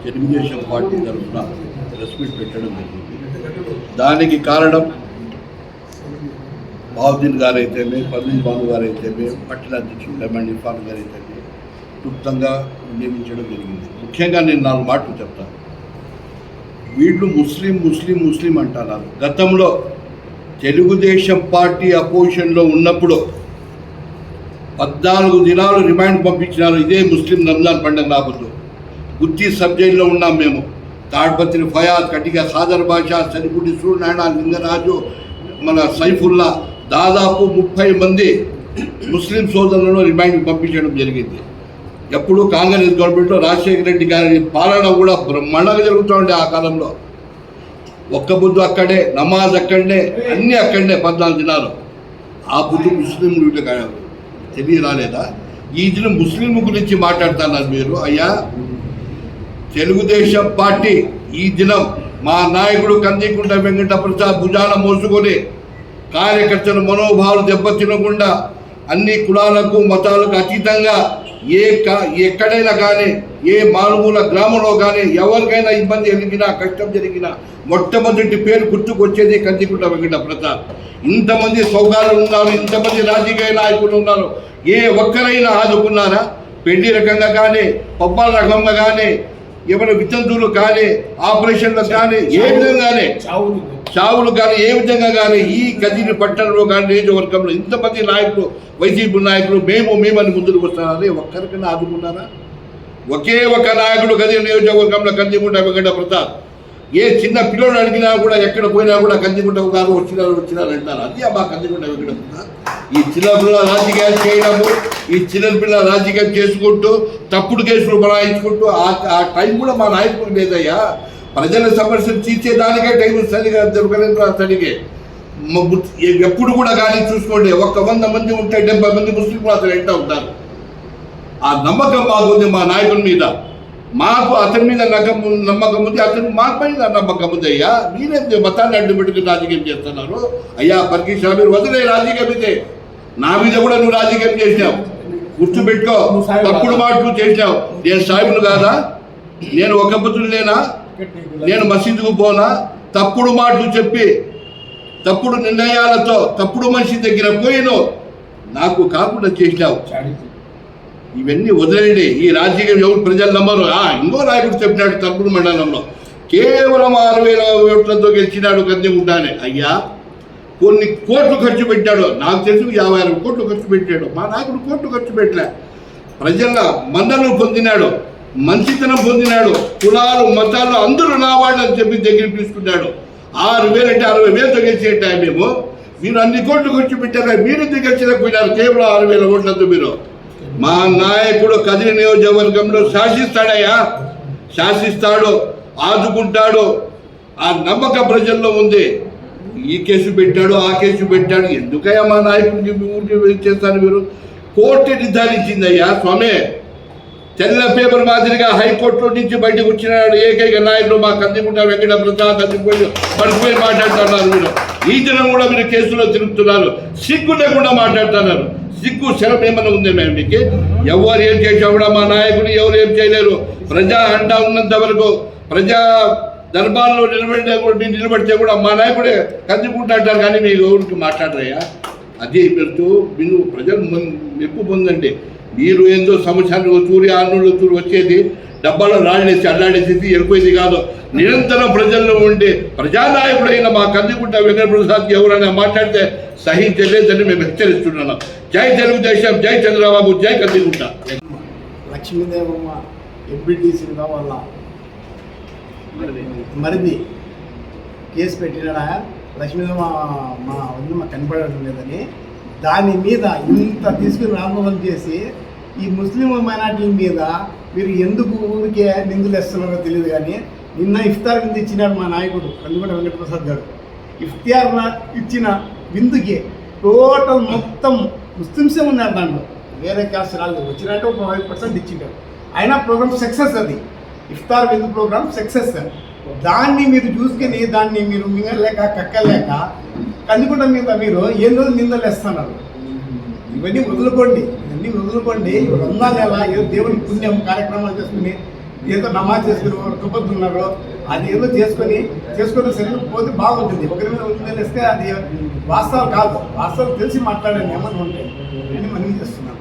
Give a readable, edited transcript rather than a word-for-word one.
Telugu Desam party తరఫున press meet పెట్టడం జరిగింది. దానికి కారణం బావుద్దీన్ గారు అయితేనే, పర్వీన్ బాబు గారు అయితేనే, పట్టణ అధ్యక్షుడు లెమన్ ఇర్ఫాన్ గారు అయితేనే క్లుప్తంగా నియమించడం జరిగింది. ముఖ్యంగా నేను 4 మాటలు చెప్తాను. వీళ్ళు ముస్లిం ముస్లిం ముస్లిం అంటున్నారు. గతంలో తెలుగుదేశం పార్టీ అపోజిషన్లో ఉన్నప్పుడు 14 దినాలు రిమాండ్ పంపించినారు. ఇదే ముస్లిం రంజాన్ పండుగ రాబోతు. గుత్తి సబ్ జైల్లో ఉన్నాం మేము. తాడ్పత్రి ఫయాజ్, కటిక ఖాదర్ బాషా, సరిపుడి సూర్యనారాయణ, లింగరాజు, మన సైఫుల్లా, దాదాపు 30 మంది ముస్లిం సోదరులను రిమాండ్ పంపించడం జరిగింది. ఎప్పుడు కాంగ్రెస్ గవర్నమెంట్లో రాజశేఖర రెడ్డి గారి పాలన కూడా బ్రహ్మాండంగా జరుగుతూ ఆ కాలంలో. ఒక్క బుద్ధు అక్కడే, నమాజ్ అక్కడనే, అన్నీ అక్కడనే 14 దినాలు. ఆ బుద్ధు ముస్లిం తెలియరాలేదా? ఈ దినం ముస్లిం గురించి మాట్లాడుతున్నారు మీరు. అయ్యా, తెలుగుదేశం పార్టీ ఈ దినం మా నాయకుడు కందికుంట వెంకట ప్రసాద్ భుజాన మోసుకొని కార్యకర్తల మనోభావాలు దెబ్బతినకుండా అన్ని కులాలకు మతాలకు అతీతంగా ఎక్కడైనా కానీ, ఏ మారుమూల గ్రామంలో కానీ ఎవరికైనా ఇబ్బంది జరిగినా, కష్టం జరిగినా మొట్టమొదటి పేరు గుర్తుకొచ్చేది కందికుంట వెంకట ప్రసాద్. ఇంతమంది సౌగాలు ఉన్నారు, ఇంతమంది రాజకీయ నాయకులు ఉన్నారు, ఏ ఒక్కరైనా ఆదుకున్నారా? పెళ్లి రకంగా కానీ, పబ్బాల రకంగా కానీ, ఏమైనా వితంతువులు కానీ, ఆపరేషన్లు కానీ, ఏ విధంగానే చావులు కానీ, ఏ విధంగా కానీ ఈ గదిని పట్టణంలో కానీ, నియోజకవర్గంలో ఇంతమంది నాయకులు, వైసీపీ నాయకులు మేమని ముందుకు వస్తున్నారని ఒక్కరికైనా ఆదుకున్నారా? ఒకే ఒక నాయకుడు గది నియోజకవర్గంలో కందికుంట వెంకట ప్రసాద్. ఏ చిన్న పిల్లలు అడిగినా కూడా, ఎక్కడ పోయినా కూడా కందికుంట గారు వచ్చినారు అంటారు. అది మా కందికుంట వెంకట ప్రసాద్. ఈ చిన్నపిల్ల రాజకీయాలు చేయడము, ఈ చిన్నపిల్ల రాజకీయాలు చేసుకుంటూ తప్పుడు కేసులు బనాయించుకుంటూ ఆ టైం కూడా మా నాయకుడు లేదయ్యా. ప్రజల సమస్యలు తీర్చేదానికే టైం సరిగా దొరకలేదు. సరిగే ఎప్పుడు కూడా కానీ చూసుకోండి, 100 మంది ఉంటే 70 మంది ముస్లింలు అతను ఎంట ఉంటారు. ఆ నమ్మకం మాకుంది మా నాయకుని మీద. మాకు అతని మీద నమ్మకం ఉంది, అతను మాకు పైన నమ్మకం ఉంది. అయ్యా, మీరేం మతాన్ని అడ్డు పెట్టుకుని రాజకీయం చేస్తున్నారు? అయ్యా పర్కీష్ షా, మీరు వదిలే రాజకీయం ఇదే. నా మీద కూడా నువ్వు రాజకీయం చేసినావు, గుర్తుపెట్టుకో. తప్పుడు మాటలు చేసినావు. నేను సాయిబులు కాదా? నేను ఒక బుద్ధులు లేనా? నేను మసీదుకు పోనా? తప్పుడు మాటలు చెప్పి, తప్పుడు నిర్ణయాలతో తప్పుడు మనిషి దగ్గర పోయినో నాకు కాకుండా చేసినావు. ఇవన్నీ వదిలేండి. ఈ రాజకీయం ఎవరు ప్రజలు నమ్మరు. ఇంకో నాయకుడు చెప్పినాడు తప్పుడు మండలంలో కేవలం 6,000 ఓట్లతో గెలిచినాడు కందికుంటానే. అయ్యా, కొన్ని కోట్లు ఖర్చు పెట్టాడు. నాకు తెలిసి 50,000 కోట్లు ఖర్చు పెట్టాడు. మా నాయకుడు కోట్లు ఖర్చు పెట్టలే. ప్రజల మన్నను పొందినాడు, మంచితనం పొందినాడు. కులాలు మతాలు అందరూ నా వాళ్ళు అని చెప్పి దగ్గర తీసుకున్నాడు. 6,000 అంటే 60,000తో గెలిచేట మేము. మీరు అన్ని కోట్లు ఖర్చు పెట్టారా? మీరు గెలిచలేకపోయినారు కేవలం 6,000 ఓట్లతో. మీరు మా నాయకుడు కదిరి నియోజకవర్గంలో శాసిస్తాడయ్యా, శాసిస్తాడు, ఆదుకుంటాడు. ఆ నమ్మకం ప్రజల్లో ఉంది. ఈ కేసు పెట్టాడు, ఆ కేసు పెట్టాడు. ఎందుకయ్యా మా నాయకుడికి ఊరికి చేస్తాను? మీరు కోర్టు నిర్ధారించిందయ్యా స్వామి. తెల్ల పేపర్ మాదిరిగా హైకోర్టులో నుంచి బయటకు వచ్చినాడు ఏకైక నాయకుడు మా కందికుంట వెంకట ప్రసాద్. పడిపోయి మాట్లాడుతున్నారు మీరు. ఈ దినం కూడా మీరు కేసులో తిరుగుతున్నారు, సిగ్గు లేకుండా మాట్లాడుతున్నారు. సిగ్గు శరం ఏమన్నా ఉంది మేము మీకు? ఎవరు ఏం చేసినా కూడా మా నాయకుడు ఎవరు ఏం చేయలేరు. ప్రజా అండా ఉన్నంత వరకు, ప్రజా దర్బార్లో నిలబడితే కూడా మా నాయకుడే కందికుంట అంటారు, కానీ మీరు ఎవరికి మాట్లాడరయ్యా. అదే పెడుతూ మీరు ప్రజలు మెప్పు పొందండి. మీరు ఏందో సంవత్సరాలు తూరి 6 నెలలు తూరి వచ్చేది డబ్బాలో రాళ్ళేసి అల్లాడేసేది వెళ్ళిపోయేది కాదు. నిరంతరం ప్రజల్లో ఉండి ప్రజానాయకుడైన మా కందికుంట వెంకట ప్రసాద్ ఎవరైనా మాట్లాడితే సహించలేదని మేము హెచ్చరిస్తున్నాం. జై తెలుగుదేశం, జై చంద్రబాబు, జై కందికుంట. లక్ష్మీదేవమ్మ ఎంపీటీసీ వాళ్ళ మరిది కేసు పెట్టినా లక్ష్మీదేవ మా వదిన కనపడడం లేదని, దాని మీద ఇంత తీసుకుని రామోహం చేసి ఈ ముస్లిం మైనార్టీల మీద మీరు ఎందుకు ఊరికే నిందులు వేస్తున్నారో తెలియదు. కానీ నిన్న ఇఫ్తార్ విందు ఇచ్చినాడు మా నాయకుడు కందికుంట వెంకట ప్రసాద్ గారు. ఇఫ్తార్ ఇచ్చిన విందుకి టోటల్ మొత్తం ముస్లిమ్సే ఉన్నారు. దాంట్లో వేరే క్యాస్ట్ రాలేదు. వచ్చినట్టు ఒక 5% ఇచ్చింటారు. అయినా ప్రోగ్రామ్ సక్సెస్. అది ఇఫ్తార్ విందు ప్రోగ్రామ్ సక్సెస్. దాన్ని మీరు చూసుకుని దాన్ని మీరు మింగలేక కక్కలేక కందికుంట మీద మీరు ఏం రోజు నిందలు వేస్తున్నారు. ఇవన్నీ వదులుకోండి. రంజాన్ నెల ఏదో దేవుని పుణ్యం కార్యక్రమాలు చేసుకుని ఏదో నమాజ్ చేసుకుని దుబ్బతున్నారు, అది ఏదో చేసుకొని సరే పోతే బాగుంటుంది. ఒకరి మీద వదిలేస్తే అది వాస్తవాలు కాదు, వాస్తవాలు తెలిసి మాట్లాడే నియమాలు ఉంటాయి అని మనం చేస్తున్నాం.